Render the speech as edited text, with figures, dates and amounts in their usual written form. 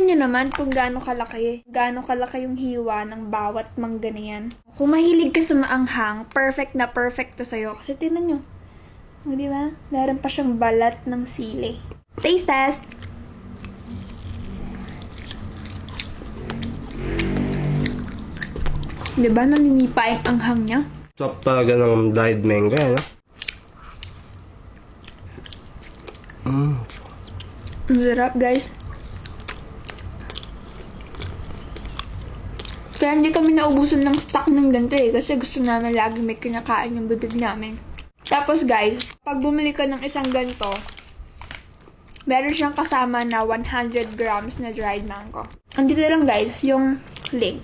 Tingnan nyo naman kung gaano kalaki. Gaano kalaki yung hiwa ng bawat mangga na yan. Kung mahilig ka sa maanghang, perfect na perfect to sa'yo. Kasi tingnan nyo. O, di ba? Meron pa siyang balat ng sili. Taste test! Di ba? Naninipa yung anghang niya. Sarap talaga ng dried mango, ano? Ang sarap, guys. Kaya hindi kami naubusan ng stock ng ganito eh. Kasi gusto namin lagi may kinakain yung bibig namin. Tapos guys, pag bumili ka ng isang ganito, meron siyang kasama na 100 grams na dried mango. Andito lang guys, yung link.